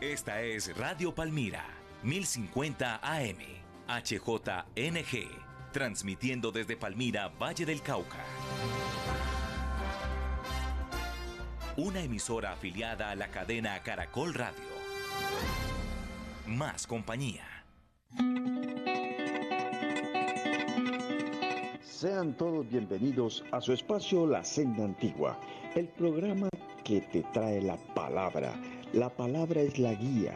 Esta es Radio Palmira, 1050 AM, HJNG, transmitiendo desde Palmira, Valle del Cauca. Una emisora afiliada a la cadena Caracol Radio. Más compañía. Sean todos bienvenidos a su espacio La Senda Antigua, el programa que te trae la palabra. La palabra es la guía,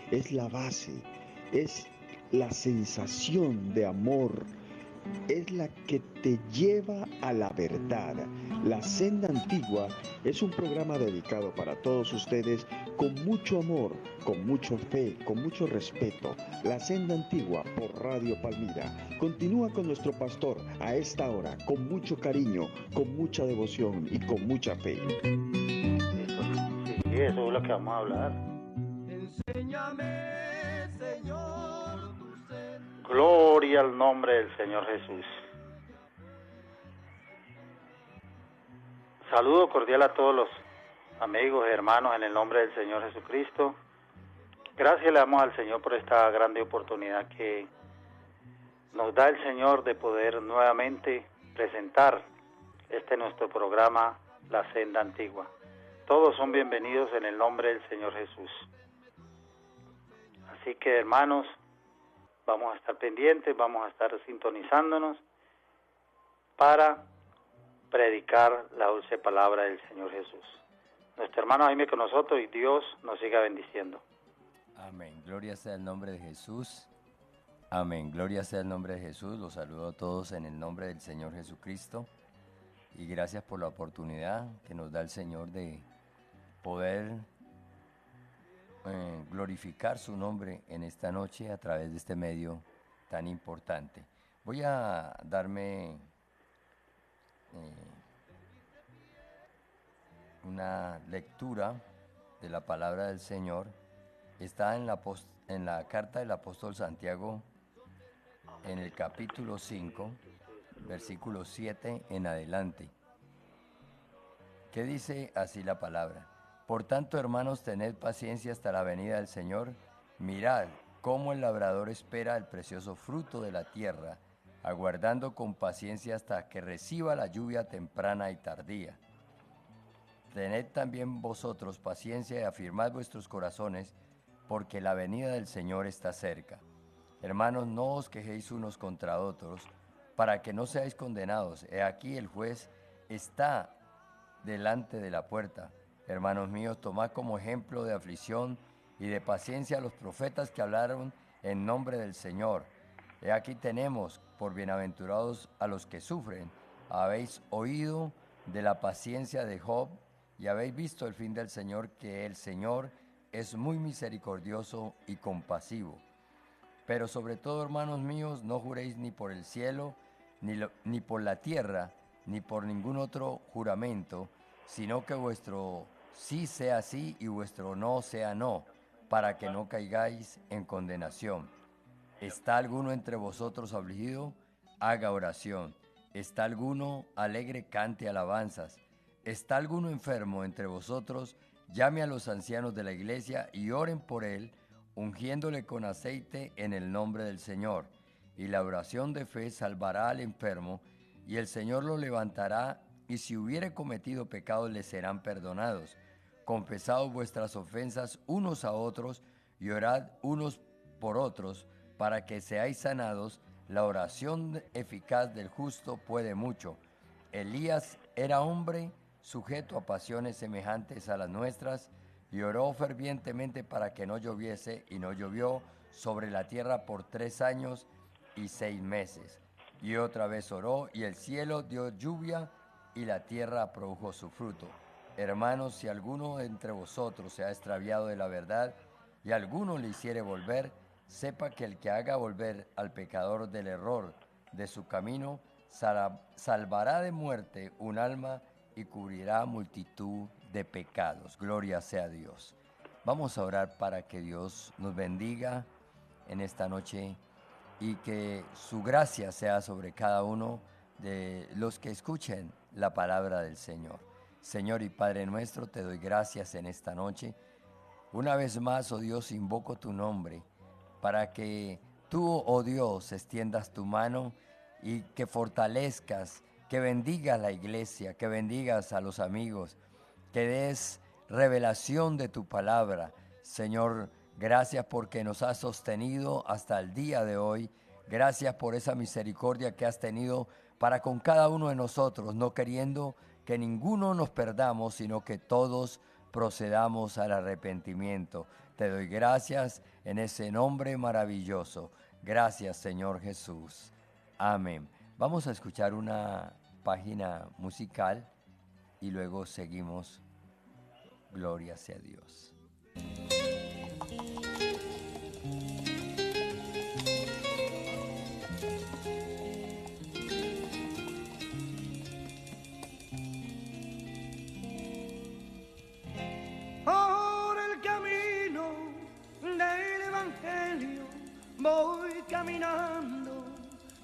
es la base, es la sensación de amor, es la que te lleva a la verdad. La Senda Antigua es un programa dedicado para todos ustedes con mucho amor, con mucha fe, con mucho respeto. La Senda Antigua por Radio Palmira. Continúa con nuestro pastor a esta hora, con mucho cariño, con mucha devoción y con mucha fe. Sí, eso es lo que vamos a hablar. Enséñame, Señor, tu ser. Gloria al nombre del Señor Jesús. Saludo cordial a todos los amigos y hermanos en el nombre del Señor Jesucristo. Gracias le damos al Señor por esta grande oportunidad que nos da el Señor de poder nuevamente presentar nuestro programa La Senda Antigua. Todos son bienvenidos en el nombre del Señor Jesús. Así que, hermanos, vamos a estar pendientes, vamos a estar sintonizándonos para predicar la dulce palabra del Señor Jesús. Nuestro hermano Jaime con nosotros y Dios nos siga bendiciendo. Amén. Gloria sea el nombre de Jesús. Amén. Gloria sea el nombre de Jesús. Los saludo a todos en el nombre del Señor Jesucristo. Y gracias por la oportunidad que nos da el Señor de poder glorificar su nombre en esta noche a través de este medio tan importante. Voy a darme una lectura de la palabra del Señor. Está en la carta del apóstol Santiago, en el capítulo 5, versículo 7 en adelante. ¿Qué dice así la palabra? Por tanto, hermanos, tened paciencia hasta la venida del Señor. Mirad cómo el labrador espera el precioso fruto de la tierra, aguardando con paciencia hasta que reciba la lluvia temprana y tardía. Tened también vosotros paciencia y afirmad vuestros corazones, porque la venida del Señor está cerca. Hermanos, no os quejéis unos contra otros, para que no seáis condenados. He aquí el juez está delante de la puerta. Hermanos míos, tomad como ejemplo de aflicción y de paciencia a los profetas que hablaron en nombre del Señor. He aquí tenemos por bienaventurados a los que sufren. Habéis oído de la paciencia de Job y habéis visto el fin del Señor, que el Señor es muy misericordioso y compasivo. Pero sobre todo, hermanos míos, no juréis ni por el cielo, ni por la tierra, ni por ningún otro juramento, sino que vuestro sí sea sí y vuestro no sea no, para que no caigáis en condenación. ¿Está alguno entre vosotros afligido? Haga oración. ¿Está alguno alegre? Cante alabanzas. ¿Está alguno enfermo entre vosotros? Llame a los ancianos de la iglesia y oren por él, ungiéndole con aceite en el nombre del Señor. Y la oración de fe salvará al enfermo, y el Señor lo levantará, y si hubiere cometido pecados le serán perdonados. Confesaos vuestras ofensas unos a otros, y orad unos por otros, para que seáis sanados. La oración eficaz del justo puede mucho. Elías era hombre sujeto a pasiones semejantes a las nuestras, y oró fervientemente para que no lloviese, y no llovió sobre la tierra por 3 años y 6 meses. Y otra vez oró, y el cielo dio lluvia, y la tierra produjo su fruto. Hermanos, si alguno entre vosotros se ha extraviado de la verdad, y alguno le hiciere volver, sepa que el que haga volver al pecador del error de su camino, salvará de muerte un alma y cubrirá multitud de pecados. Gloria sea a Dios. Vamos a orar para que Dios nos bendiga en esta noche y que su gracia sea sobre cada uno de los que escuchen la palabra del Señor. Señor y Padre nuestro, te doy gracias en esta noche. Una vez más, oh Dios, invoco tu nombre para que tú, oh Dios, extiendas tu mano y que fortalezcas, que bendigas la iglesia, que bendigas a los amigos, que des revelación de tu palabra. Señor, gracias porque nos has sostenido hasta el día de hoy. Gracias por esa misericordia que has tenido para con cada uno de nosotros, no queriendo que ninguno nos perdamos, sino que todos procedamos al arrepentimiento. Te doy gracias en ese nombre maravilloso. Gracias, Señor Jesús. Amén. Vamos a escuchar una página musical y luego seguimos. Gloria sea Dios. Por el camino del Evangelio voy caminando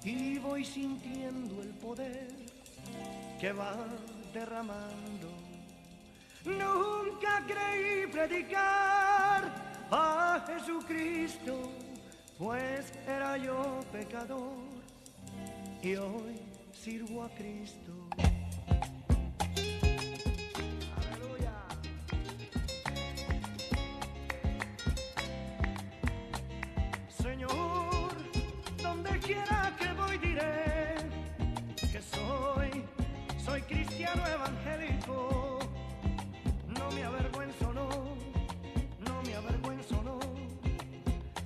y voy sintiendo el poder que va derramando. Nunca creí predicar a Jesucristo, pues era yo pecador y hoy sirvo a Cristo. Aleluya. Señor, donde quiera que voy diré que soy cristiano evangélico. No me avergüenzo, no me avergüenzo, no,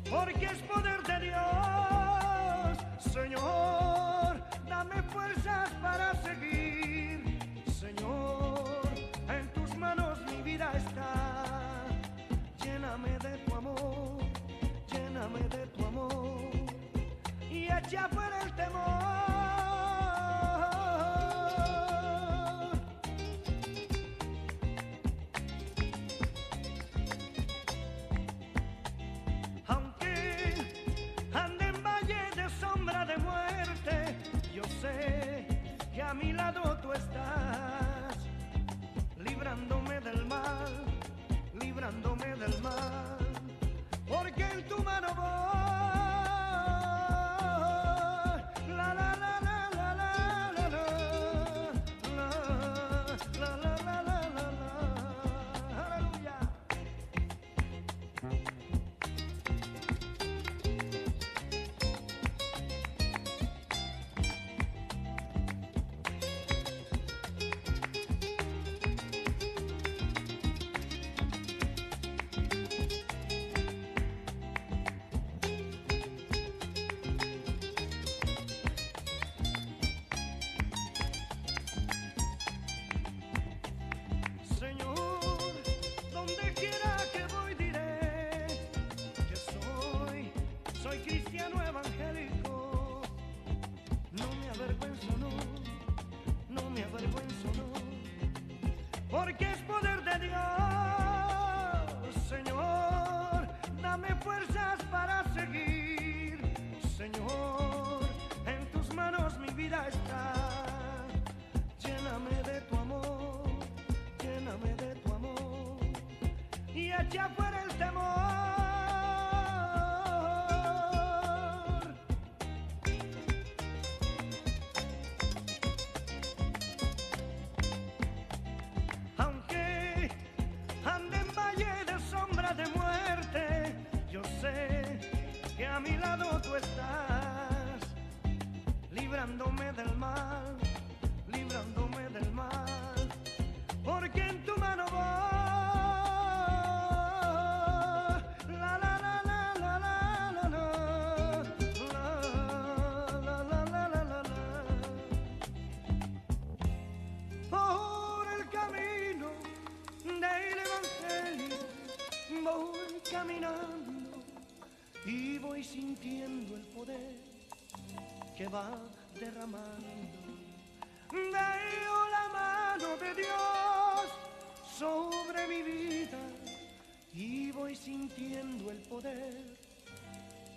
porque es poder de Dios. Señor, dame fuerzas para seguir. Señor, en tus manos mi vida está. Lléname de tu amor, lléname de tu amor y echa fuera el temor. Que a mi lado tú estás, librándome del mal, porque en tu mano voy. La la la la la la la la la la la la la. Aleluya. Porque es poder de Dios. Señor, dame fuerzas para seguir. Señor, en tus manos mi vida está. Lléname de tu amor, lléname de tu amor y echa fuera el temor. A mi lado tú estás, librándome del mal, porque en tu mano voy. La la la la la la la la la la la la. Por el camino del Evangelio voy caminando y voy sintiendo el poder que va derramando. Veo la mano de Dios sobre mi vida y voy sintiendo el poder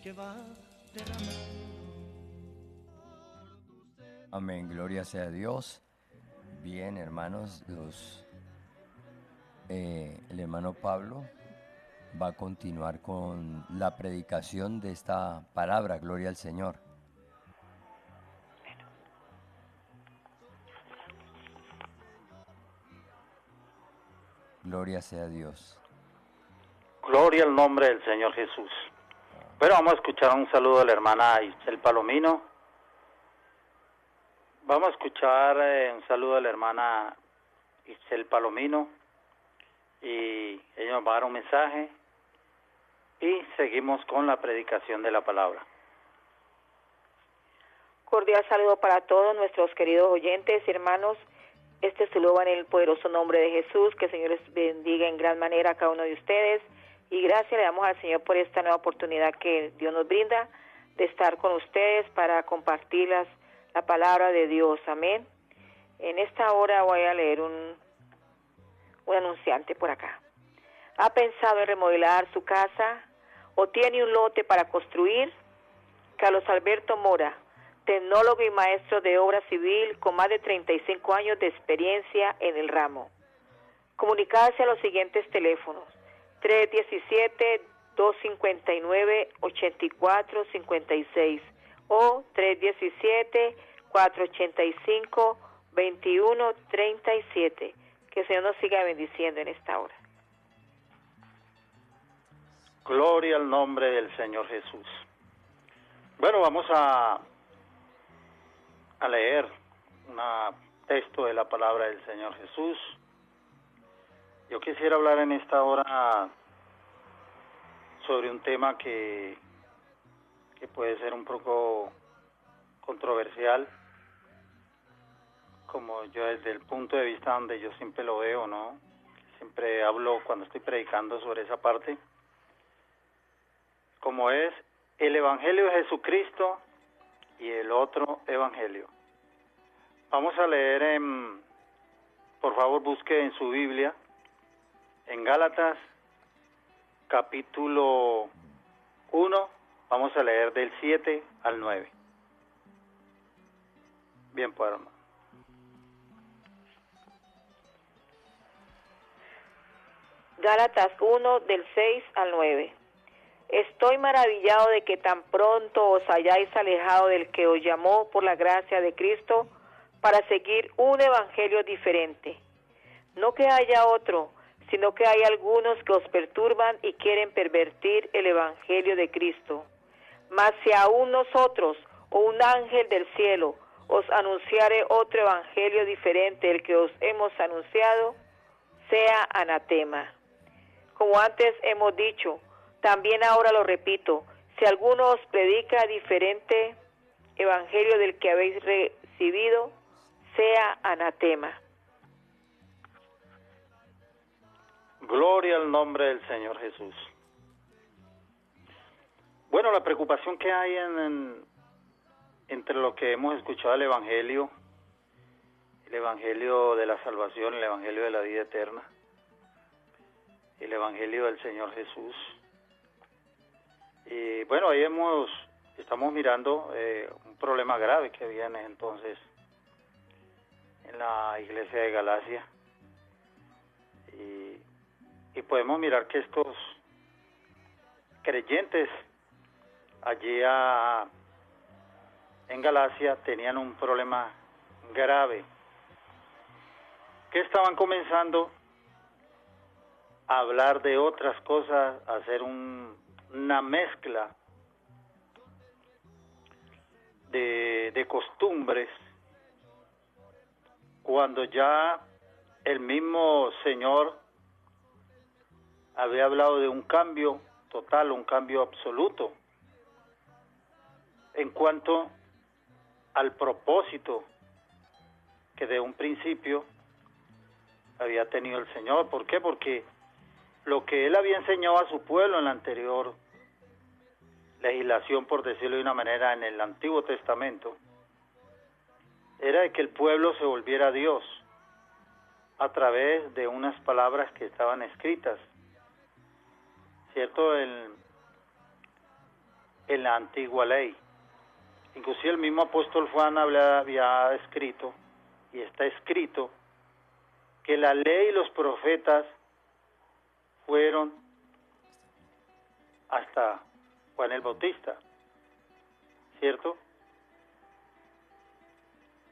que va derramando. Amén, gloria sea a Dios. Bien, hermanos, el hermano Pablo va a continuar con la predicación de esta palabra, gloria al Señor. Gloria sea a Dios. Gloria al nombre del Señor Jesús. Pero vamos a escuchar un saludo de la hermana Isel Palomino. Vamos a escuchar un saludo de la hermana Isel Palomino. Y ella nos va a dar un mensaje. Y seguimos con la predicación de la palabra. Cordial saludo para todos nuestros queridos oyentes y hermanos. Este saludo en el poderoso nombre de Jesús. Que el Señor les bendiga en gran manera a cada uno de ustedes. Y gracias le damos al Señor por esta nueva oportunidad que Dios nos brinda de estar con ustedes para compartir la palabra de Dios. Amén. En esta hora voy a leer un anunciante por acá. ¿Ha pensado en remodelar su casa o tiene un lote para construir? Carlos Alberto Mora, tecnólogo y maestro de obra civil con más de 35 años de experiencia en el ramo. Comunicarse a los siguientes teléfonos: 317-259-8456 o 317-485-2137. Que el Señor nos siga bendiciendo en esta hora. Gloria al nombre del Señor Jesús. Bueno, vamos a leer un texto de la palabra del Señor Jesús. Yo quisiera hablar en esta hora sobre un tema que puede ser un poco controversial, como yo desde el punto de vista donde yo siempre lo veo, ¿no? Siempre hablo cuando estoy predicando sobre esa parte, como es el Evangelio de Jesucristo y el otro Evangelio. Vamos a leer, por favor busque en su Biblia, en Gálatas, capítulo 1, vamos a leer del 7 al 9. Bien, pues, hermano. Gálatas 1, del 6 al 9. Estoy maravillado de que tan pronto os hayáis alejado del que os llamó por la gracia de Cristo para seguir un evangelio diferente. No que haya otro, sino que hay algunos que os perturban y quieren pervertir el evangelio de Cristo. Mas si aún nosotros o un ángel del cielo os anunciare otro evangelio diferente del que os hemos anunciado, sea anatema. Como antes hemos dicho, también ahora lo repito, si alguno os predica diferente evangelio del que habéis recibido, sea anatema. Gloria al nombre del Señor Jesús. Bueno, la preocupación que hay entre lo que hemos escuchado el Evangelio de la salvación, el Evangelio de la vida eterna, el Evangelio del Señor Jesús. Y bueno, ahí estamos mirando un problema grave que viene entonces en la iglesia de Galacia. Y podemos mirar que estos creyentes allí en Galacia tenían un problema grave, que estaban comenzando a hablar de otras cosas, a hacer una mezcla de costumbres, cuando ya el mismo Señor había hablado de un cambio total, un cambio absoluto en cuanto al propósito que de un principio había tenido el Señor. ¿Por qué? Porque lo que Él había enseñado a su pueblo en la anterior legislación, por decirlo de una manera, en el Antiguo Testamento, era de que el pueblo se volviera a Dios a través de unas palabras que estaban escritas, ¿cierto? En la antigua ley. Inclusive el mismo apóstol Juan había escrito, y está escrito, que la ley y los profetas fueron hasta Juan el Bautista, ¿cierto?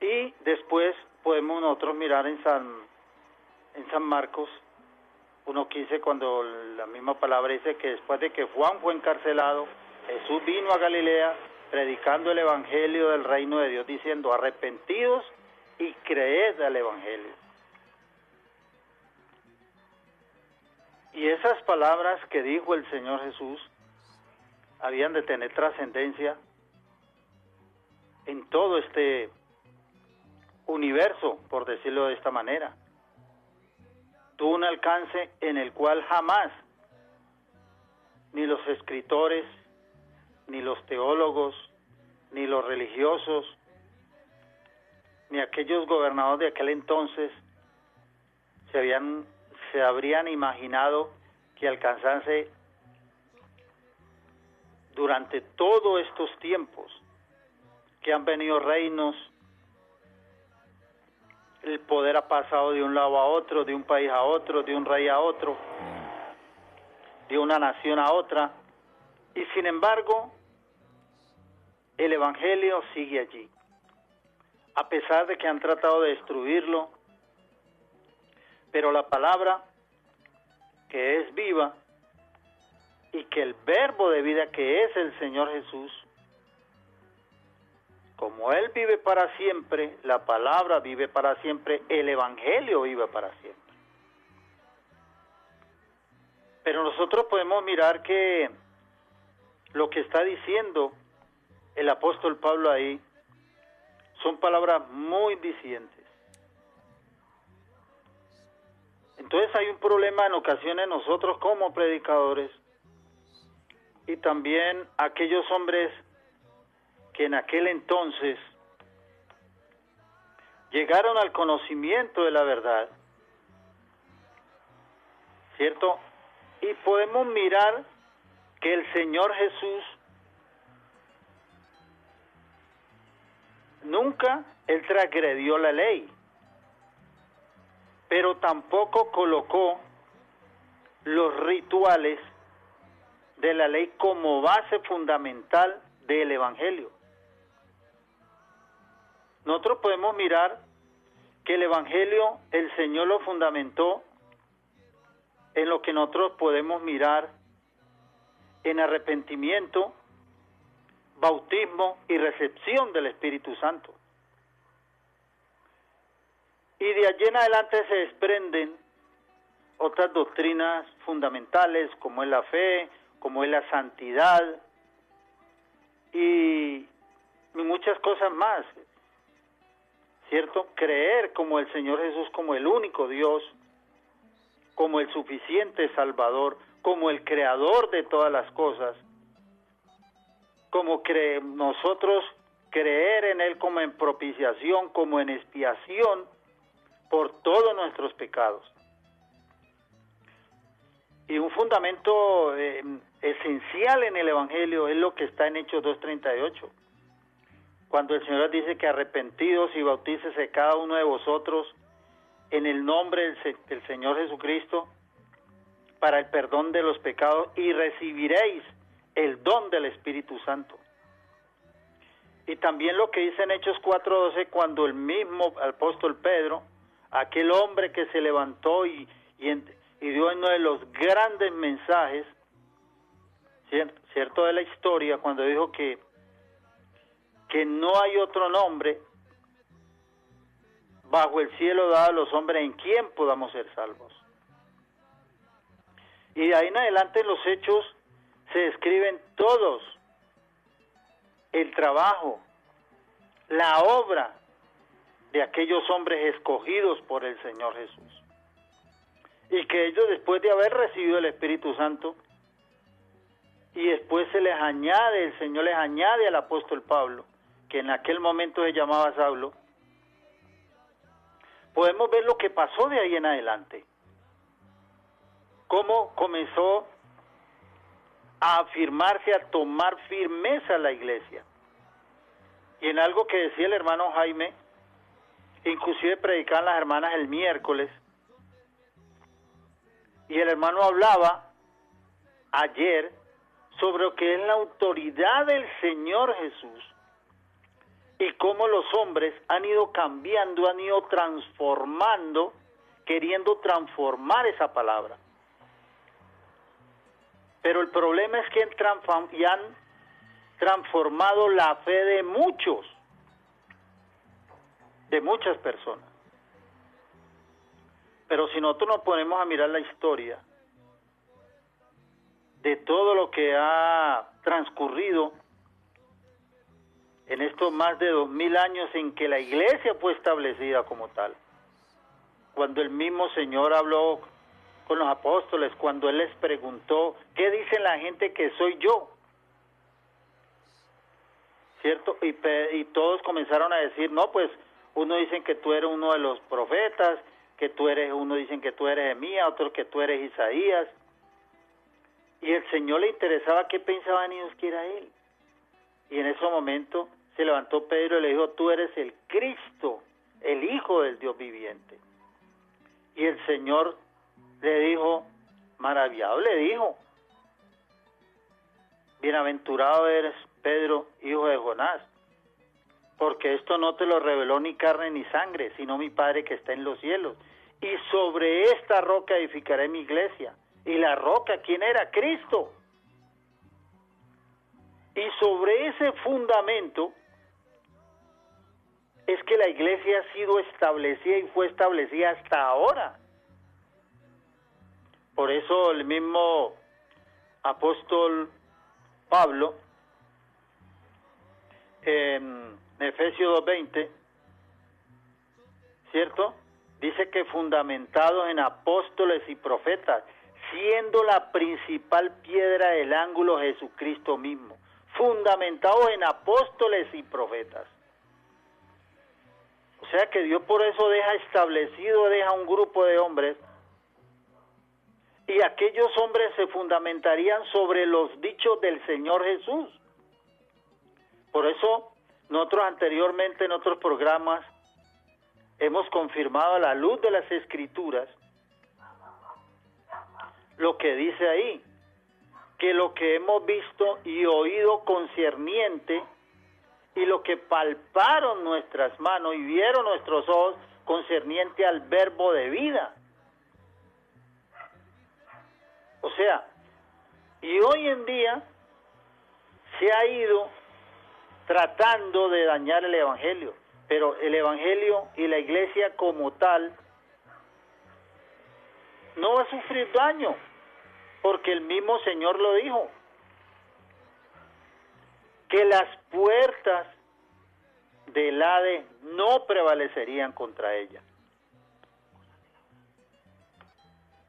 Y después podemos nosotros mirar en San Marcos 1:15, cuando la misma palabra dice que después de que Juan fue encarcelado, Jesús vino a Galilea predicando el evangelio del reino de Dios, diciendo: arrepentidos y creed al evangelio. Y esas palabras que dijo el Señor Jesús habían de tener trascendencia en todo este universo, por decirlo de esta manera. Tuvo un alcance en el cual jamás ni los escritores, ni los teólogos, ni los religiosos, ni aquellos gobernadores de aquel entonces se habrían imaginado que alcanzase durante todos estos tiempos que han venido reinos. El poder ha pasado de un lado a otro, de un país a otro, de un rey a otro, de una nación a otra, y sin embargo el evangelio sigue allí, a pesar de que han tratado de destruirlo. Pero la palabra, que es viva, y que el verbo de vida, que es el Señor Jesús, como Él vive para siempre, la palabra vive para siempre, el evangelio vive para siempre. Pero nosotros podemos mirar que lo que está diciendo el apóstol Pablo ahí son palabras muy dicientes. Entonces hay un problema en ocasiones nosotros como predicadores, y también aquellos hombres que en aquel entonces llegaron al conocimiento de la verdad, ¿cierto? Y podemos mirar que el Señor Jesús nunca Él transgredió la ley, pero tampoco colocó los rituales de la ley como base fundamental del evangelio. Nosotros podemos mirar que el evangelio el Señor lo fundamentó en lo que nosotros podemos mirar en arrepentimiento, bautismo y recepción del Espíritu Santo. Y de allí en adelante se desprenden otras doctrinas fundamentales, como es la fe, como es la santidad y muchas cosas más, ¿cierto? Creer como el Señor Jesús como el único Dios, como el suficiente Salvador, como el creador de todas las cosas, como nosotros creer en Él como en propiciación, como en expiación por todos nuestros pecados. Y un fundamento esencial en el Evangelio es lo que está en Hechos 2:38, cuando el Señor dice que arrepentidos y bautícese cada uno de vosotros en el nombre del Señor Jesucristo para el perdón de los pecados y recibiréis el don del Espíritu Santo. Y también lo que dice en Hechos 4:12, cuando el mismo apóstol Pedro, aquel hombre que se levantó y dio uno de los grandes mensajes, ¿cierto?, de la historia, cuando dijo que no hay otro nombre bajo el cielo dado a los hombres en quien podamos ser salvos. Y de ahí en adelante en los hechos se describen todos el trabajo, la obra de aquellos hombres escogidos por el Señor Jesús. Y que ellos, después de haber recibido el Espíritu Santo, y después el Señor les añade al apóstol Pablo, que en aquel momento se llamaba Saulo, podemos ver lo que pasó de ahí en adelante. Cómo comenzó a afirmarse, a tomar firmeza la iglesia. Y en algo que decía el hermano Jaime, inclusive predicaban las hermanas el miércoles, y el hermano hablaba ayer sobre lo que es la autoridad del Señor Jesús y cómo los hombres han ido cambiando, han ido transformando, queriendo transformar esa palabra. Pero el problema es que han transformado la fe de muchos, de muchas personas. Pero si nosotros nos ponemos a mirar la historia de todo lo que ha transcurrido en estos más de 2000 años en que la iglesia fue establecida como tal, cuando el mismo Señor habló con los apóstoles, cuando Él les preguntó, ¿qué dice la gente que soy yo? ¿Cierto? Y todos comenzaron a decir, no, pues uno dicen que tú eres uno de los profetas, uno dicen que tú eres Jeremías, otros que tú eres Isaías. Y el Señor le interesaba qué pensaban ellos que era Él. Y en ese momento se levantó Pedro y le dijo, tú eres el Cristo, el Hijo del Dios viviente. Y el Señor le dijo, maravillado le dijo, bienaventurado eres Pedro, hijo de Jonás, porque esto no te lo reveló ni carne ni sangre, sino mi Padre que está en los cielos. Y sobre esta roca edificaré mi iglesia. Y la roca, ¿quién era? Cristo. Y sobre ese fundamento es que la iglesia ha sido establecida y fue establecida hasta ahora. Por eso el mismo apóstol Pablo, en Efesios 2:20, ¿cierto? Dice que fundamentados en apóstoles y profetas, siendo la principal piedra del ángulo Jesucristo mismo, fundamentados en apóstoles y profetas. O sea que Dios por eso deja un grupo de hombres, y aquellos hombres se fundamentarían sobre los dichos del Señor Jesús. Por eso nosotros anteriormente en otros programas hemos confirmado a la luz de las Escrituras lo que dice ahí, que lo que hemos visto y oído concerniente y lo que palparon nuestras manos y vieron nuestros ojos concerniente al verbo de vida. O sea, y hoy en día se ha ido tratando de dañar el Evangelio, pero el Evangelio y la iglesia como tal no va a sufrir daño, porque el mismo Señor lo dijo, que las puertas del Hades no prevalecerían contra ella.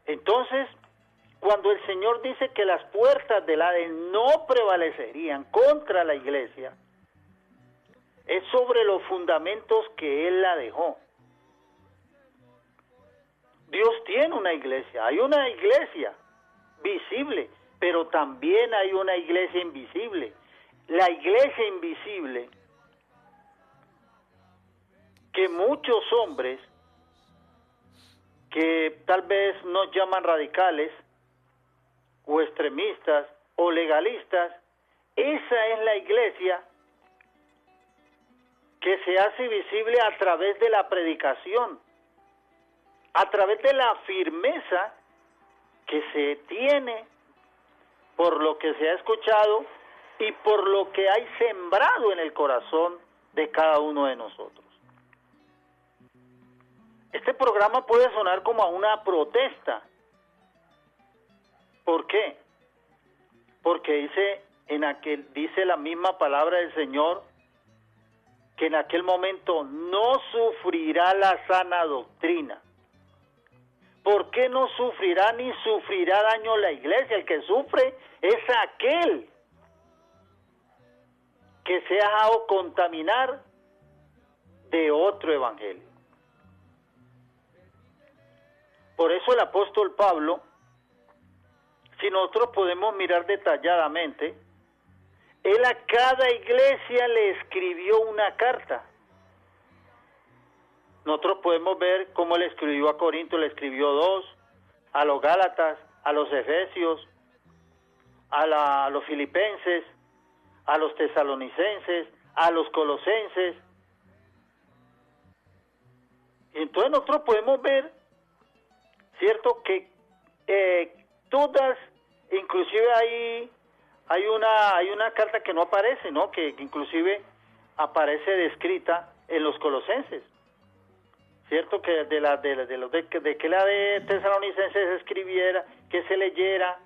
Entonces, cuando el Señor dice que las puertas del Hades no prevalecerían contra la iglesia, es sobre los fundamentos que Él la dejó. Dios tiene una iglesia, hay una iglesia visible, pero también hay una iglesia invisible. La iglesia invisible, que muchos hombres que tal vez nos llaman radicales o extremistas o legalistas, esa es la iglesia que se hace visible a través de la predicación, a través de la firmeza que se tiene por lo que se ha escuchado y por lo que hay sembrado en el corazón de cada uno de nosotros. Este programa puede sonar como a una protesta. ¿Por qué? Porque dice la misma palabra del Señor que en aquel momento no sufrirá la sana doctrina. ¿Por qué no sufrirá ni sufrirá daño la iglesia? El que sufre es aquel que se ha dejado contaminar de otro evangelio. Por eso el apóstol Pablo, si nosotros podemos mirar detalladamente, él a cada iglesia le escribió una carta. Nosotros podemos ver cómo le escribió a Corinto, le escribió 2, a los Gálatas, a los Efesios, a los filipenses, a los tesalonicenses, a los colosenses. Y entonces nosotros podemos ver, cierto, que todas, inclusive hay una carta que no aparece, ¿no? Que inclusive aparece descrita en los colosenses, cierto, que de que la de tesalonicenses se escribiera, que se leyera,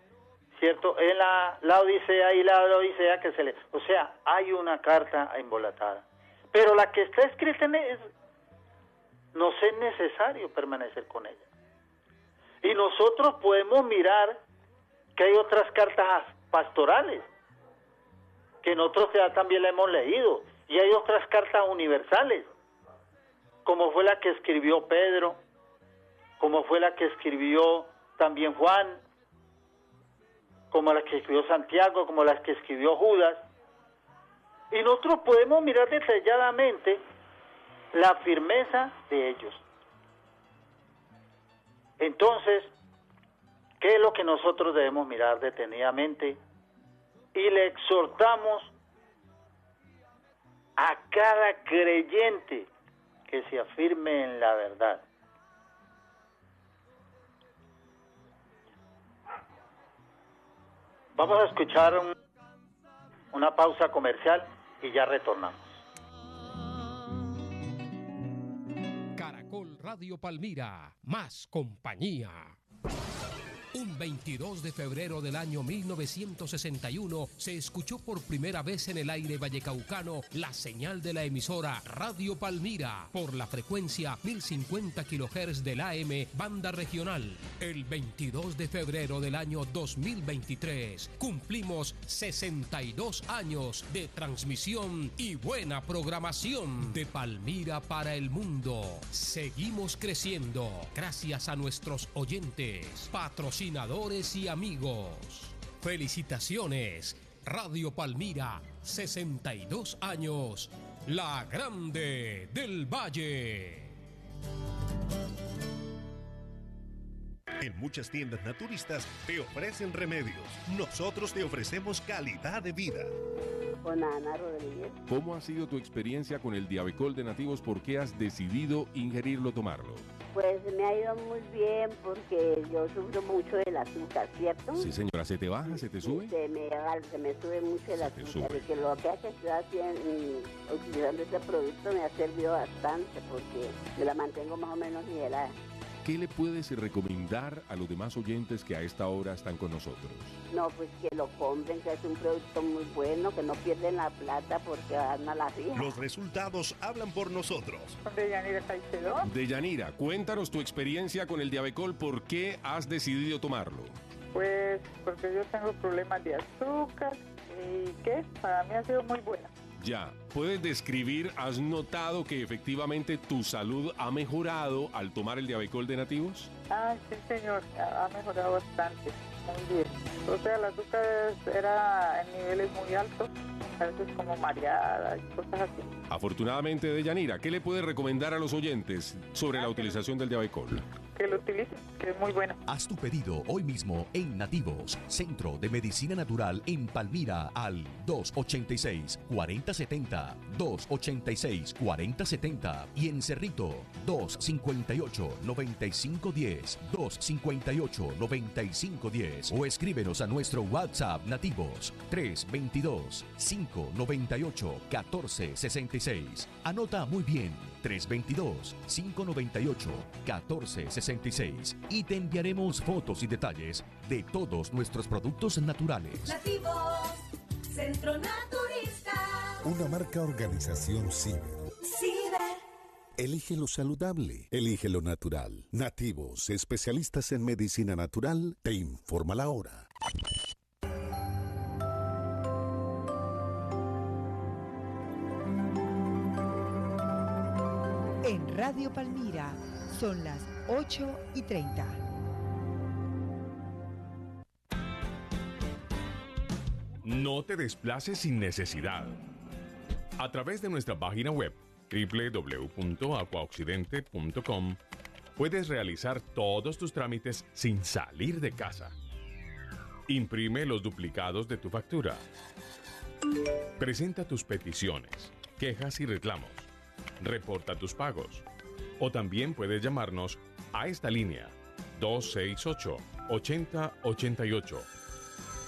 cierto, en la Odisea y la Odisea que se le, o sea, hay una carta embolatada, pero la que está escrita nos es necesario permanecer con ella. Y nosotros podemos mirar que hay otras cartas pastorales que nosotros ya también la hemos leído, y hay otras cartas universales, como fue la que escribió Pedro, como fue la que escribió también Juan, como la que escribió Santiago, como las que escribió Judas. Y nosotros podemos mirar detalladamente la firmeza de ellos. Entonces, ¿qué es lo que nosotros debemos mirar detenidamente? Y le exhortamos a cada creyente que se afirme en la verdad. Vamos a escuchar una pausa comercial y ya retornamos. Caracol Radio Palmira, más compañía. Un 22 de febrero del año 1961 se escuchó por primera vez en el aire vallecaucano la señal de la emisora Radio Palmira por la frecuencia 1050 kHz del AM banda regional. El 22 de febrero del año 2023 cumplimos 62 años de transmisión y buena programación de Palmira para el mundo. Seguimos creciendo gracias a nuestros oyentes, patrocinadores y amigos. Felicitaciones, Radio Palmira, 62 años, la grande del Valle. En muchas tiendas naturistas te ofrecen remedios. Nosotros te ofrecemos calidad de vida. Con Ana Rodríguez. ¿Cómo ha sido tu experiencia con el Diabecol de Nativos? ¿Por qué has decidido ingerirlo, tomarlo? Pues me ha ido muy bien porque yo sufro mucho del azúcar, ¿cierto? Sí, señora. ¿Se te baja? ¿Se te sube? Se me sube mucho el azúcar. Y que lo que estoy haciendo, utilizando este producto me ha servido bastante porque me la mantengo más o menos nivelada. ¿Qué le puedes recomendar a los demás oyentes que a esta hora están con nosotros? No, pues que lo compren, que es un producto muy bueno, que no pierden la plata porque van a la fija. Los resultados hablan por nosotros. Deyanira Caicedo. Deyanira, cuéntanos tu experiencia con el Diabecol. ¿Por qué has decidido tomarlo? Pues porque yo tengo problemas de azúcar y que para mí ha sido muy buena. Ya, ¿puedes describir, has notado que efectivamente tu salud ha mejorado al tomar el Diabecol de Nativos? Ah, sí señor, ha mejorado bastante, muy bien. O sea, el azúcar era en niveles muy altos, a veces como mareada y cosas así. Afortunadamente, Deyanira, ¿qué le puedes recomendar a los oyentes sobre la utilización del Diabecol? Que lo utilicen, que es muy bueno. Haz tu pedido hoy mismo en Nativos, Centro de Medicina Natural en Palmira al 286-4070, 286-4070 y en Cerrito 258-9510, 258-9510 o escríbenos a nuestro WhatsApp Nativos 322-598-1466. Anota muy bien, 322-598-1466 y te enviaremos fotos y detalles de todos nuestros productos naturales. Nativos, Centro Naturista. Una marca organización CIBER. CIBER. Elige lo saludable, elige lo natural. Nativos, especialistas en medicina natural, te informa la hora. En Radio Palmira son las 8:30. No te desplaces sin necesidad. A través de nuestra página web www.aguaoccidente.com puedes realizar todos tus trámites sin salir de casa. Imprime los duplicados de tu factura. Presenta tus peticiones, quejas y reclamos. Reporta tus pagos. O también puedes llamarnos a esta línea 268-8088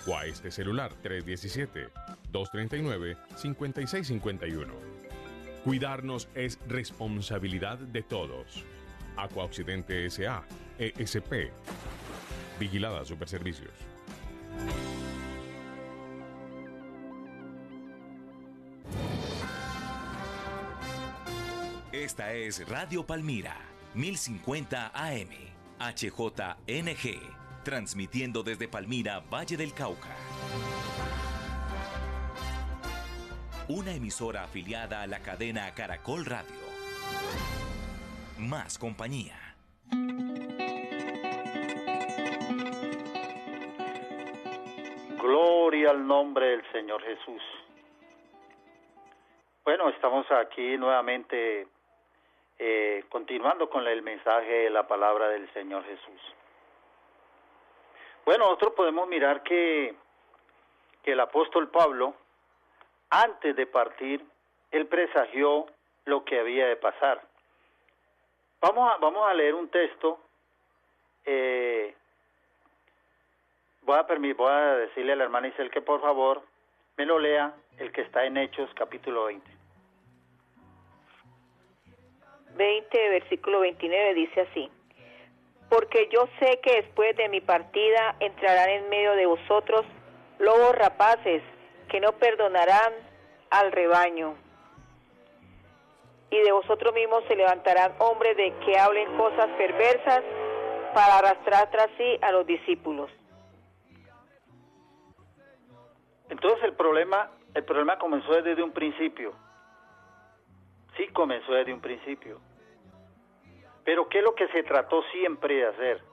o a este celular 317-239-5651. Cuidarnos es responsabilidad de todos. Aqua Occidente S.A. ESP. Vigilada Superservicios. Esta es Radio Palmira, 1050 AM, HJNG, transmitiendo desde Palmira, Valle del Cauca. Una emisora afiliada a la cadena Caracol Radio. Más compañía. Gloria al nombre del Señor Jesús. Bueno, estamos aquí nuevamente continuando con el mensaje de la palabra del Señor Jesús. Bueno, nosotros podemos mirar que el apóstol Pablo, antes de partir, él presagió lo que había de pasar. Vamos a leer un texto. Voy a decirle a la hermana Isel que por favor me lo lea, el que está en Hechos capítulo 20. 20, versículo 29 dice así: porque yo sé que después de mi partida entrarán en medio de vosotros lobos rapaces que no perdonarán al rebaño. Y de vosotros mismos se levantarán hombres de que hablen cosas perversas para arrastrar tras sí a los discípulos. Entonces el problema comenzó desde un principio. Sí, comenzó desde un principio. Pero ¿qué es lo que se trató siempre de hacer?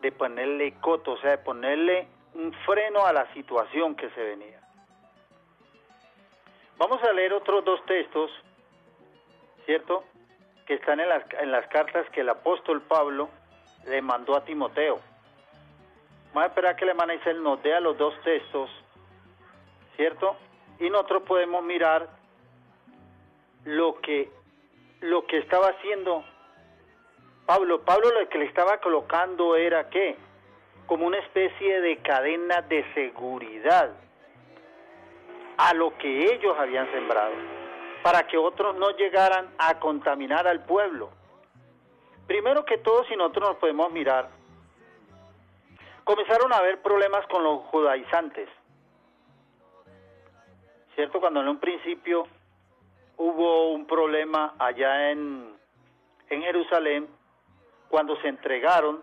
De ponerle coto, o sea, de ponerle un freno a la situación que se venía. Vamos a leer otros dos textos, ¿cierto?, que están en las cartas que el apóstol Pablo le mandó a Timoteo. Vamos a esperar que la hermana Isel nos dé los dos textos, ¿cierto? Y nosotros podemos mirar lo que estaba haciendo Pablo. Pablo lo que le estaba colocando era ¿qué? Como una especie de cadena de seguridad a lo que ellos habían sembrado, para que otros no llegaran a contaminar al pueblo. Primero que todo, si nosotros nos podemos mirar, comenzaron a haber problemas con los judaizantes, ¿cierto? Cuando en un principio hubo un problema allá en Jerusalén, cuando se entregaron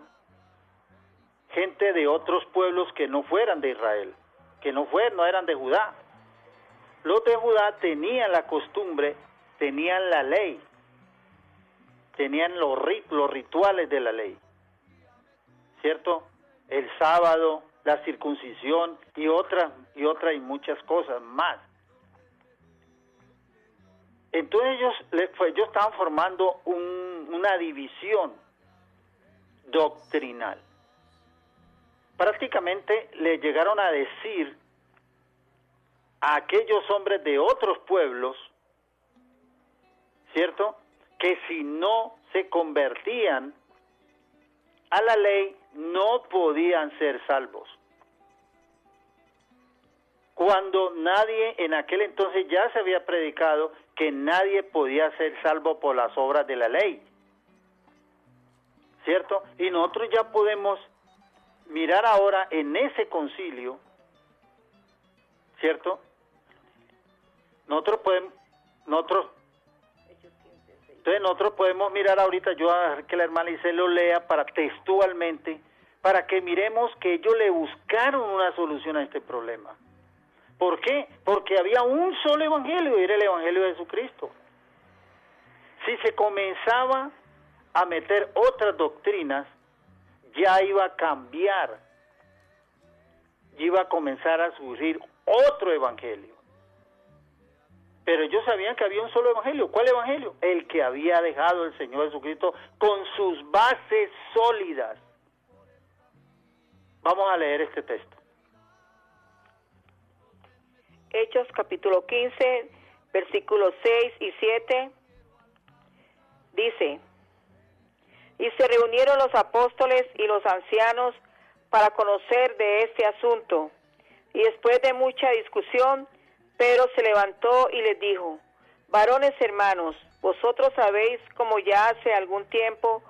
gente de otros pueblos que no fueran de Israel, que no eran de Judá. Los de Judá tenían la costumbre, tenían la ley, tenían los rituales de la ley, ¿cierto? El sábado, la circuncisión y otras y muchas cosas más. Entonces ellos estaban formando una división doctrinal. Prácticamente le llegaron a decir a aquellos hombres de otros pueblos, ¿cierto?, que si no se convertían a la ley no podían ser salvos. Cuando nadie, en aquel entonces ya se había predicado que nadie podía ser salvo por las obras de la ley, ¿cierto? Y nosotros ya podemos mirar ahora en ese concilio, ¿cierto? Nosotros podemos mirar ahorita, yo a que la hermana Isel lo lea textualmente, para que miremos que ellos le buscaron una solución a este problema. ¿Por qué? Porque había un solo evangelio, y era el evangelio de Jesucristo. Si se comenzaba a meter otras doctrinas, ya iba a cambiar, iba a comenzar a surgir otro evangelio. Pero ellos sabían que había un solo evangelio. ¿Cuál evangelio? El que había dejado el Señor Jesucristo con sus bases sólidas. Vamos a leer este texto. Hechos capítulo 15, versículos 6 y 7, dice: y se reunieron los apóstoles y los ancianos para conocer de este asunto. Y después de mucha discusión, Pedro se levantó y les dijo: varones hermanos, vosotros sabéis, como ya hace algún tiempo,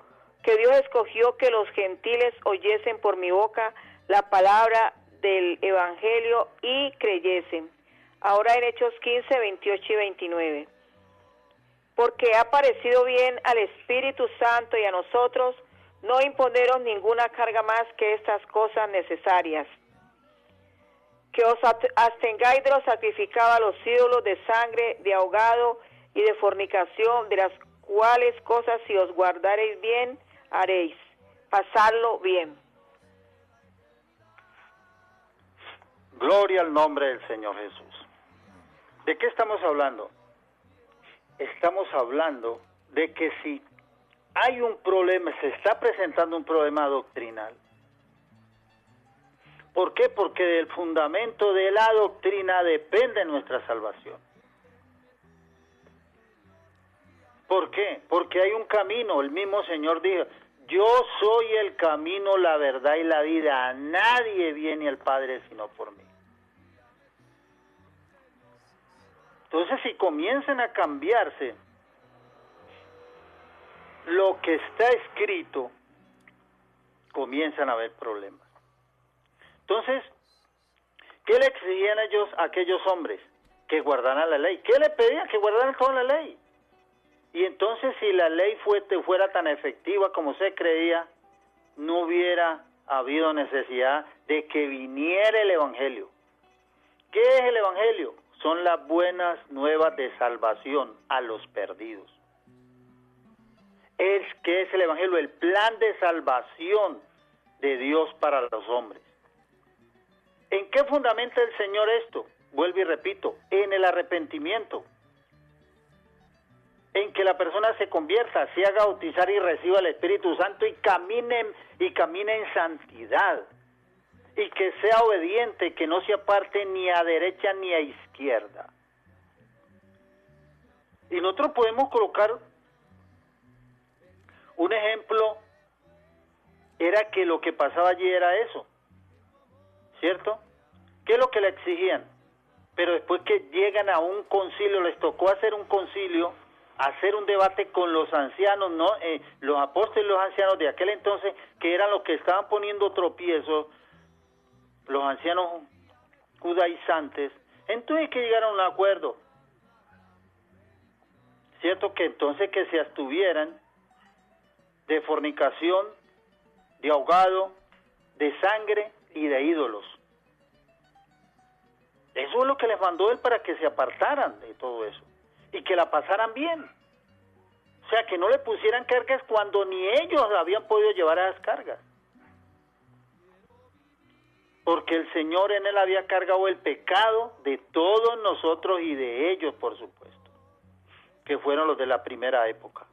que Dios escogió que los gentiles oyesen por mi boca la palabra del evangelio y creyesen. Ahora en Hechos 15, 28 y 29. Porque ha parecido bien al Espíritu Santo y a nosotros no imponeros ninguna carga más que estas cosas necesarias: que os abstengáis de los sacrificados a los ídolos, de sangre, de ahogado y de fornicación, de las cuales cosas si os guardareis bien, haréis. Pasadlo bien. Gloria al nombre del Señor Jesús. ¿De qué estamos hablando? Estamos hablando de que si hay un problema, se está presentando un problema doctrinal. ¿Por qué? Porque del fundamento de la doctrina depende nuestra salvación. ¿Por qué? Porque hay un camino. El mismo Señor dijo: yo soy el camino, la verdad y la vida. Nadie viene al Padre sino por mí. Entonces, si comienzan a cambiarse lo que está escrito, comienzan a haber problemas. Entonces, ¿qué le exigían ellos a aquellos hombres? Que guardaran la ley. ¿Qué le pedían? Que guardaran toda la ley. Y entonces, si la ley fuera tan efectiva como se creía, no hubiera habido necesidad de que viniera el Evangelio. ¿Qué es el Evangelio? Son las buenas nuevas de salvación a los perdidos. ¿Qué es el Evangelio? El plan de salvación de Dios para los hombres. ¿En qué fundamenta el Señor esto? Vuelvo y repito: en el arrepentimiento. En que la persona se convierta, se haga bautizar y reciba el Espíritu Santo y camine en santidad. Y que sea obediente, que no se aparte ni a derecha ni a izquierda. Y nosotros podemos colocar un ejemplo, era que lo que pasaba allí era eso, ¿cierto? ¿Qué es lo que le exigían? Pero después que llegan a un concilio, les tocó hacer un concilio, hacer un debate con los ancianos, ¿no? Los apóstoles y los ancianos de aquel entonces, que eran los que estaban poniendo tropiezos, los ancianos judaizantes. Entonces que llegaron a un acuerdo, ¿cierto? Que entonces que se abstuvieran de fornicación, de ahogado, de sangre y de ídolos. Eso es lo que les mandó él, para que se apartaran de todo eso y que la pasaran bien. O sea, que no le pusieran cargas cuando ni ellos habían podido llevar esas cargas. Porque el Señor en él había cargado el pecado de todos nosotros y de ellos, por supuesto, que fueron los de la primera época.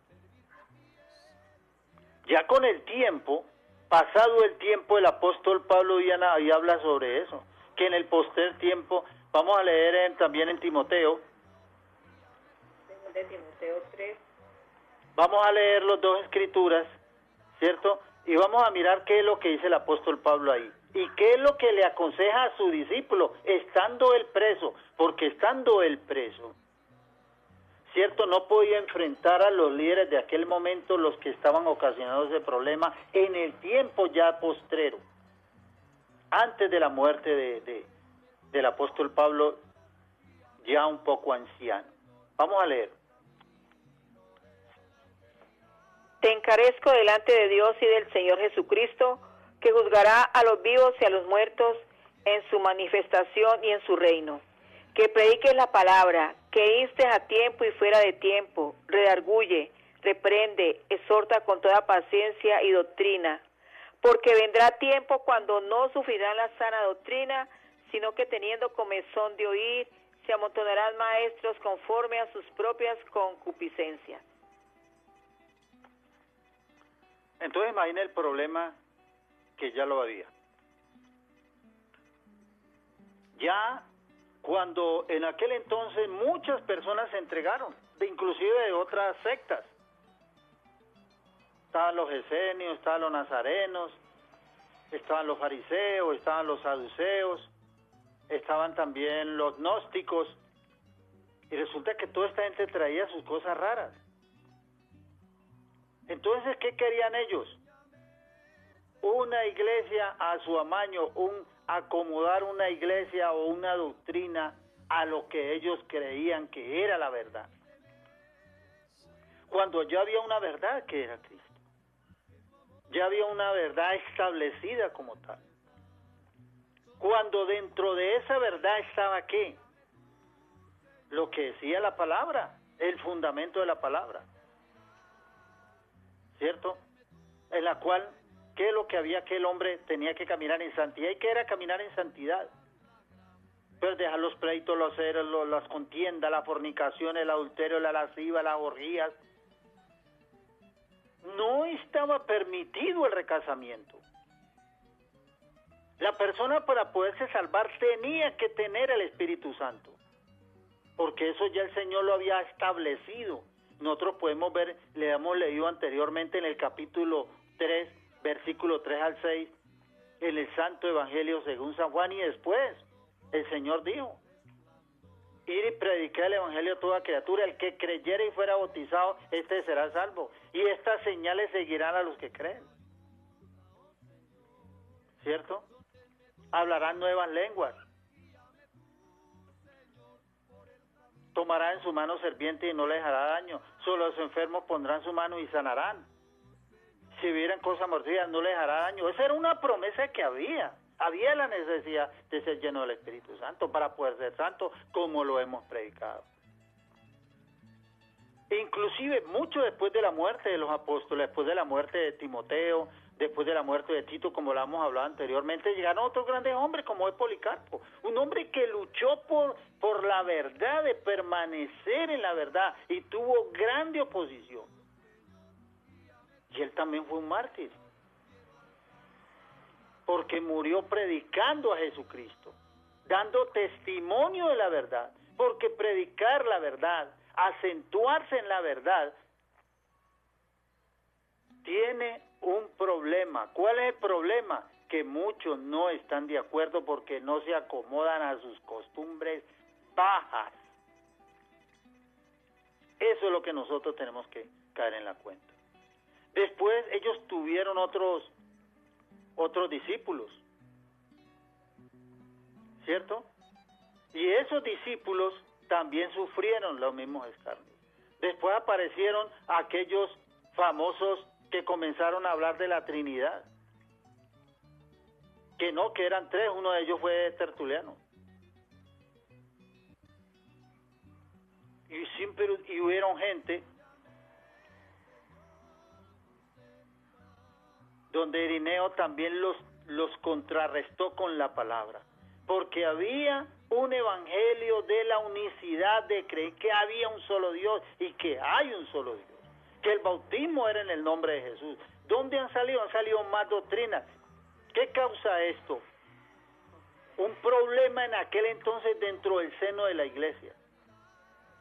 Ya con el tiempo, pasado el tiempo, el apóstol Pablo ya habla sobre eso, que en el postrer tiempo, vamos a leer también en Timoteo. De Timoteo 3. Vamos a leer las dos escrituras, ¿cierto? Y vamos a mirar qué es lo que dice el apóstol Pablo ahí. ¿Y qué es lo que le aconseja a su discípulo, estando él preso? Porque estando él preso, ¿cierto? No podía enfrentar a los líderes de aquel momento, los que estaban ocasionando ese problema en el tiempo ya postrero, antes de la muerte del apóstol Pablo, ya un poco anciano. Vamos a leer. Te encarezco delante de Dios y del Señor Jesucristo, que juzgará a los vivos y a los muertos en su manifestación y en su reino. Que prediques la palabra, que instes a tiempo y fuera de tiempo, redarguye, reprende, exhorta con toda paciencia y doctrina. Porque vendrá tiempo cuando no sufrirán la sana doctrina, sino que teniendo comezón de oír, se amontonarán maestros conforme a sus propias concupiscencias. Entonces imagina el problema, que ya lo había. Ya cuando en aquel entonces muchas personas se entregaron, inclusive de otras sectas. Estaban los esenios, estaban los nazarenos, estaban los fariseos, estaban los saduceos, estaban también los gnósticos, y resulta que toda esta gente traía sus cosas raras. Entonces, ¿qué querían ellos? Una iglesia a su amaño, acomodar una iglesia o una doctrina a lo que ellos creían que era la verdad, cuando ya había una verdad que era Cristo. Ya había una verdad establecida como tal. Cuando dentro de esa verdad estaba ¿qué? Lo que decía la palabra, el fundamento de la palabra, ¿cierto? En la cual, ¿qué es lo que había que el hombre tenía que caminar en santidad? ¿Y qué era caminar en santidad? Pues dejar los pleitos, los celos, las contiendas, la fornicación, el adulterio, la lasciva, las orgías. No estaba permitido el recasamiento. La persona, para poderse salvar, tenía que tener el Espíritu Santo, porque eso ya el Señor lo había establecido. Nosotros podemos ver, le hemos leído anteriormente en el capítulo 3, versículo 3 al 6, en el Santo Evangelio según San Juan, y después el Señor dijo: ir y predicar el Evangelio a toda criatura, el que creyere y fuera bautizado, este será salvo, y estas señales seguirán a los que creen. ¿Cierto? Hablarán nuevas lenguas, tomarán en su mano serpiente y no les hará daño, solo a los enfermos pondrán su mano y sanarán, si vieran cosas mortíferas no les hará daño. Esa era una promesa que había la necesidad de ser lleno del Espíritu Santo para poder ser santo, como lo hemos predicado. Inclusive mucho después de la muerte de los apóstoles, después de la muerte de Timoteo, después de la muerte de Tito, como lo hemos hablado anteriormente, llegaron otros grandes hombres como es Policarpo, un hombre que luchó por la verdad, de permanecer en la verdad, y tuvo grande oposición. Y él también fue un mártir, porque murió predicando a Jesucristo, dando testimonio de la verdad, porque predicar la verdad, acentuarse en la verdad, tiene un problema. ¿Cuál es el problema? Que muchos no están de acuerdo porque no se acomodan a sus costumbres bajas. Eso es lo que nosotros tenemos que caer en la cuenta. Después ellos tuvieron otros discípulos, ¿cierto? Y esos discípulos también sufrieron los mismos escarnios. Después aparecieron aquellos famosos que comenzaron a hablar de la Trinidad, que eran tres, uno de ellos fue Tertuliano. Y hubieron gente donde Irineo también los contrarrestó con la palabra, porque había un evangelio de la unicidad, de creer que había un solo Dios y que hay un solo Dios, que el bautismo era en el nombre de Jesús. ¿Dónde han salido? Han salido más doctrinas. ¿Qué causa esto? Un problema en aquel entonces dentro del seno de la iglesia,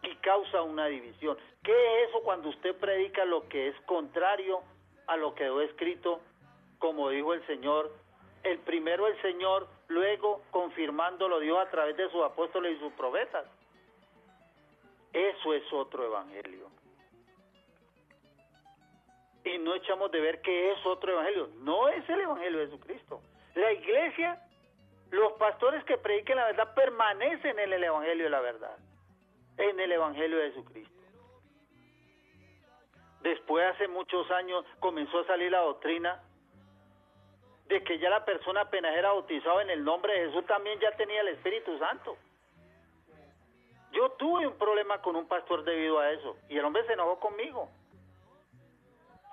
y causa una división. ¿Qué es eso cuando usted predica lo que es contrario a lo que quedó escrito? Como dijo el Señor, el primero el Señor, luego confirmándolo Dios a través de sus apóstoles y sus profetas. Eso es otro evangelio. Y no echamos de ver que es otro evangelio. No es el evangelio de Jesucristo. La iglesia, los pastores que prediquen la verdad permanecen en el evangelio de la verdad, en el evangelio de Jesucristo. Después, hace muchos años, comenzó a salir la doctrina de que ya la persona apenas era bautizada en el nombre de Jesús también ya tenía el Espíritu Santo. Yo tuve un problema con un pastor debido a eso, y el hombre se enojó conmigo,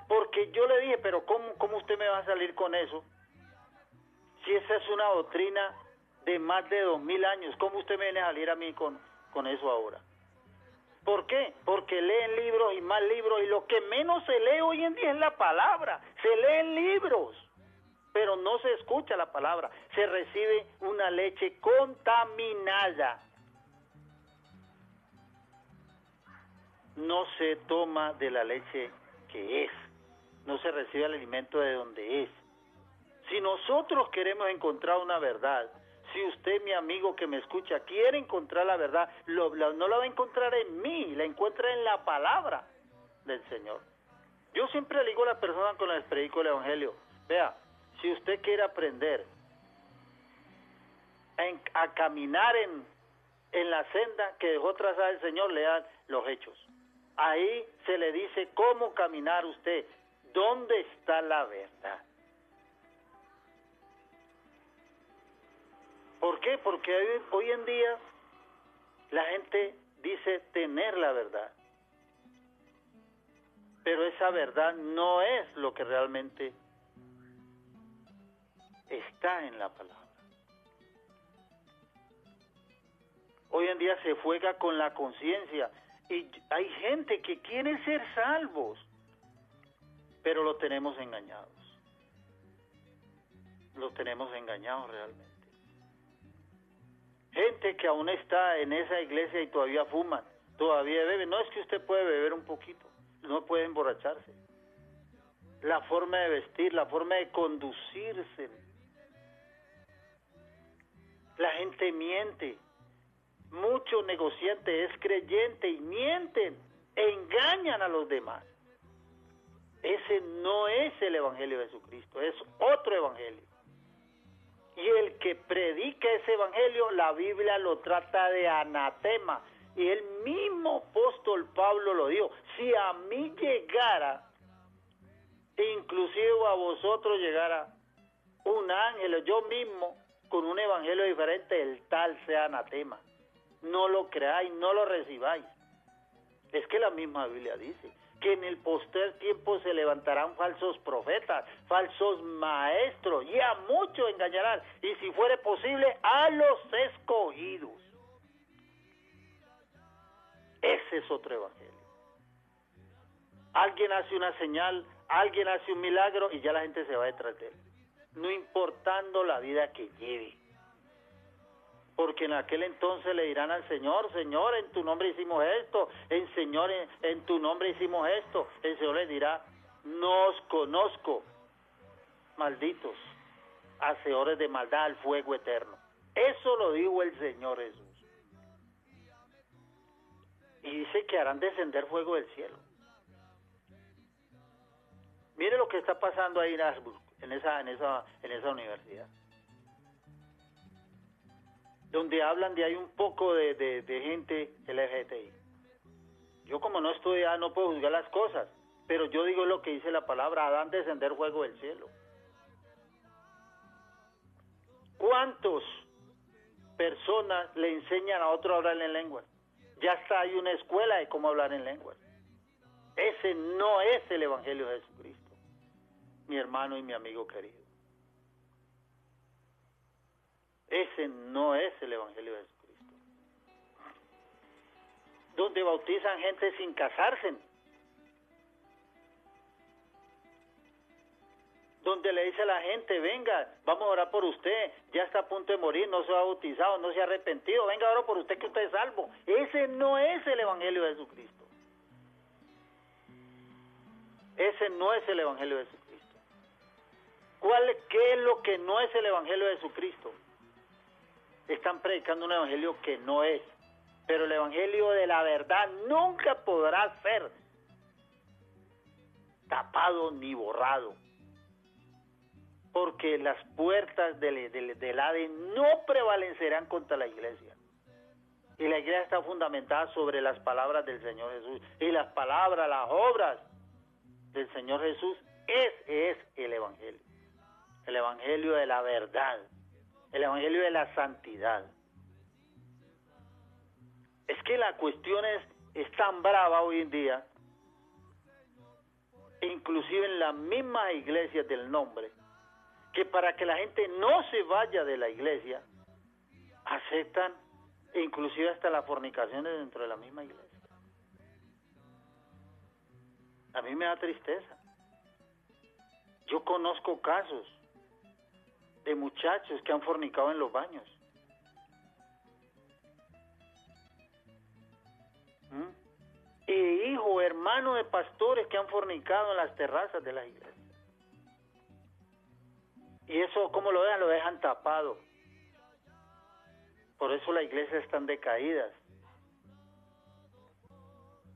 porque yo le dije, pero ¿cómo usted me va a salir con eso? Si esa es una doctrina de más de 2000 años, ¿cómo usted me viene a salir a mí con eso ahora? ¿Por qué? Porque leen libros y más libros, y lo que menos se lee hoy en día es la palabra. Se leen libros, pero no se escucha la palabra. Se recibe una leche contaminada. no se toma de la leche que es, no se recibe el alimento de donde es. Si nosotros queremos encontrar una verdad, si usted, mi amigo que me escucha, quiere encontrar la verdad, no la va a encontrar en mí, la encuentra en la palabra del Señor. Yo siempre le digo a la persona con la que predico el Evangelio, vea, si usted quiere aprender a caminar en la senda que dejó trazada el Señor, lean los Hechos. Ahí se le dice cómo caminar usted, dónde está la verdad. ¿Por qué? Porque hoy en día la gente dice tener la verdad, pero esa verdad no es lo que realmente está en la palabra. Hoy en día se juega con la conciencia y hay gente que quiere ser salvos, pero los tenemos engañados. Los tenemos engañados realmente. Gente que aún está en esa iglesia y todavía fuman, todavía beben. No es que usted puede beber un poquito, no puede emborracharse. La forma de vestir, la forma de conducirse. La gente miente. Mucho negociante es creyente y mienten, engañan a los demás. Ese no es el Evangelio de Jesucristo, es otro evangelio. Y el que predica ese evangelio, la Biblia lo trata de anatema. Y el mismo apóstol Pablo lo dijo, si a mí llegara, inclusive a vosotros llegara un ángel, yo mismo, con un evangelio diferente, el tal sea anatema. No lo creáis, no lo recibáis. Es que la misma Biblia dice que en el postrer tiempo se levantarán falsos profetas, falsos maestros, y a muchos engañarán, y si fuere posible, a los escogidos. Ese es otro evangelio. Alguien hace una señal, alguien hace un milagro, y ya la gente se va detrás de él, no importando la vida que lleve. Porque en aquel entonces le dirán al Señor, Señor, en tu nombre hicimos esto, Señor, en tu nombre hicimos esto. El Señor les dirá, no os conozco, malditos, hacedores de maldad al fuego eterno. Eso lo dijo el Señor Jesús. Y dice que harán descender fuego del cielo. Mire lo que está pasando ahí en Asburg, en esa universidad, donde hablan de hay un poco de gente LGTBI. Yo como no estoy no puedo juzgar las cosas, pero yo digo lo que dice la palabra, harán descender fuego del cielo. ¿Cuántas personas le enseñan a otro a hablar en lenguas? Ya está, hay una escuela de cómo hablar en lenguas. Ese no es el Evangelio de Jesucristo, mi hermano y mi amigo querido. Ese no es el Evangelio de Jesucristo. Donde bautizan gente sin casarse. Donde le dice a la gente, venga, vamos a orar por usted, ya está a punto de morir, no se ha bautizado, no se ha arrepentido, venga, oro por usted que usted es salvo. Ese no es el Evangelio de Jesucristo. Ese no es el Evangelio de Jesucristo. ¿Qué es lo que no es el Evangelio de Jesucristo? Están predicando un evangelio que no es, pero el evangelio de la verdad nunca podrá ser tapado ni borrado, porque las puertas del Hades no prevalecerán contra la iglesia, y la iglesia está fundamentada sobre las palabras del Señor Jesús, y las palabras, las obras del Señor Jesús, ese es el evangelio de la verdad, el evangelio de la santidad. Es que la cuestión es tan brava hoy en día, inclusive en las mismas iglesias del nombre, que para que la gente no se vaya de la iglesia, aceptan inclusive hasta las fornicaciones dentro de la misma iglesia. A mí me da tristeza. Yo conozco casos de muchachos que han fornicado en los baños. E hermanos de pastores que han fornicado en las terrazas de las iglesias. Y eso, ¿cómo lo dejan? Lo dejan tapado. Por eso las iglesias están decaídas.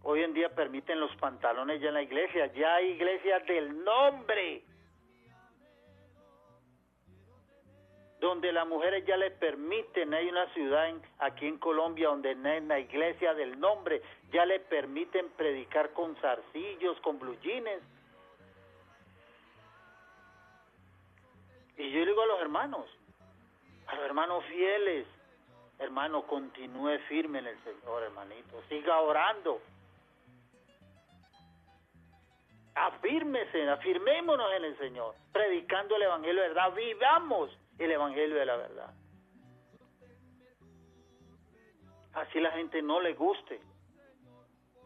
Hoy en día permiten los pantalones ya en la iglesia. Ya hay iglesias del nombre, donde las mujeres ya le permiten. Hay una ciudad aquí en Colombia donde en la iglesia del nombre ya le permiten predicar con zarcillos, con blue jeans. Y yo digo a los hermanos fieles, hermano, continúe firme en el Señor, hermanito, siga orando. Afirmémonos en el Señor, predicando el Evangelio de verdad, vivamos el Evangelio de la verdad. Así la gente no le guste.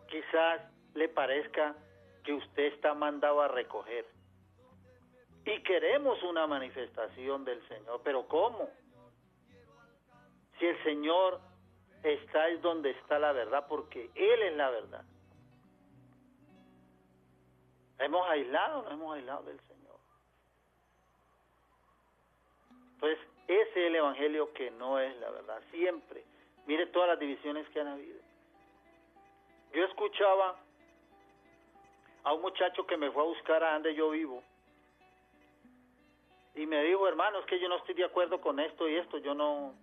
Quizás le parezca que usted está mandado a recoger. Y queremos una manifestación del Señor, pero ¿cómo? Si el Señor está es donde está la verdad, porque Él es la verdad. ¿Hemos aislado o no hemos aislado del Señor? Pues ese es el Evangelio que no es la verdad, siempre. Mire todas las divisiones que han habido. Yo escuchaba a un muchacho que me fue a buscar a donde yo vivo, y me dijo, hermano, es que yo no estoy de acuerdo con esto y esto, yo no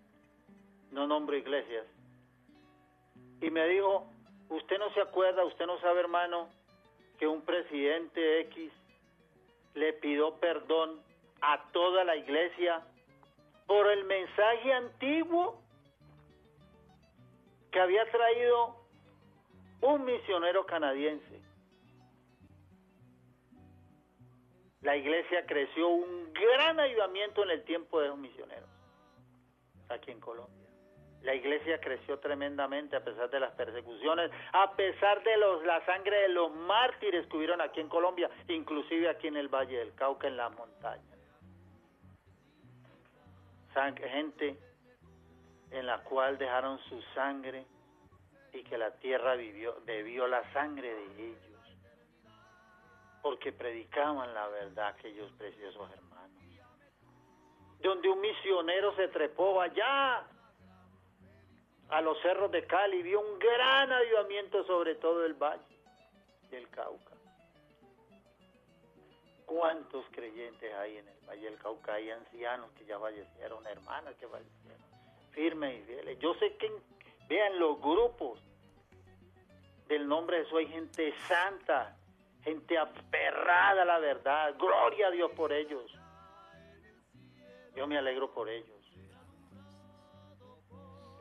nombro iglesias. Y me dijo, usted no se acuerda, usted no sabe, hermano, que un presidente X le pidió perdón a toda la iglesia por el mensaje antiguo que había traído un misionero canadiense. La iglesia creció un gran avivamiento en el tiempo de los misioneros aquí en Colombia. La iglesia creció tremendamente a pesar de las persecuciones, a pesar de la sangre de los mártires que hubieron aquí en Colombia, inclusive aquí en el Valle del Cauca, en las montañas. Gente en la cual dejaron su sangre y que la tierra bebió la sangre de ellos, porque predicaban la verdad, aquellos preciosos hermanos. Donde un misionero se trepó allá a los cerros de Cali, vio un gran avivamiento sobre todo el Valle del Cauca. ¿Cuántos creyentes hay en el Valle del Cauca? Hay ancianos que ya fallecieron, hermanas que fallecieron, firmes y fieles. Yo sé que, vean, los grupos del nombre de Jesús hay gente santa, gente aferrada a la verdad. Gloria a Dios por ellos. Yo me alegro por ellos.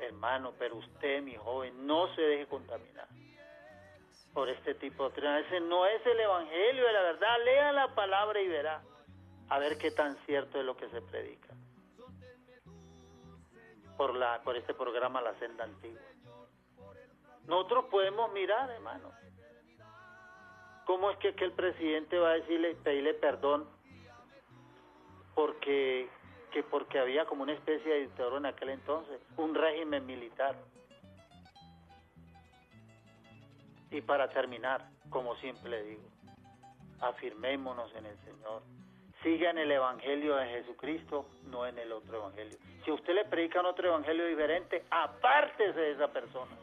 Hermano, pero usted, mi joven, no se deje contaminar por este tipo de doctrina. Ese no es el Evangelio de la verdad. Lea la palabra y verá, a ver qué tan cierto es lo que se predica por este programa La Senda Antigua. Nosotros podemos mirar, hermano, cómo es que el presidente va a pedirle perdón porque había como una especie de dictadura en aquel entonces, un régimen militar. Y para terminar, como siempre le digo, afirmémonos en el Señor. Siga en el Evangelio de Jesucristo, no en el otro Evangelio. Si a usted le predican otro Evangelio diferente, apártese de esa persona.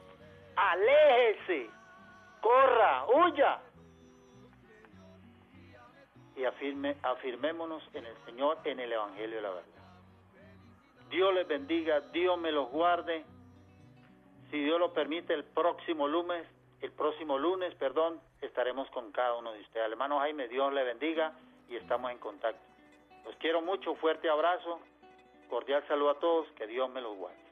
Aléjese, corra, huya. Y afirmémonos en el Señor, en el Evangelio de la verdad. Dios les bendiga, Dios me los guarde. Si Dios lo permite, el próximo lunes, estaremos con cada uno de ustedes. Hermano Jaime, Dios le bendiga y estamos en contacto. Los quiero mucho, fuerte abrazo, cordial saludo a todos, que Dios me los guarde.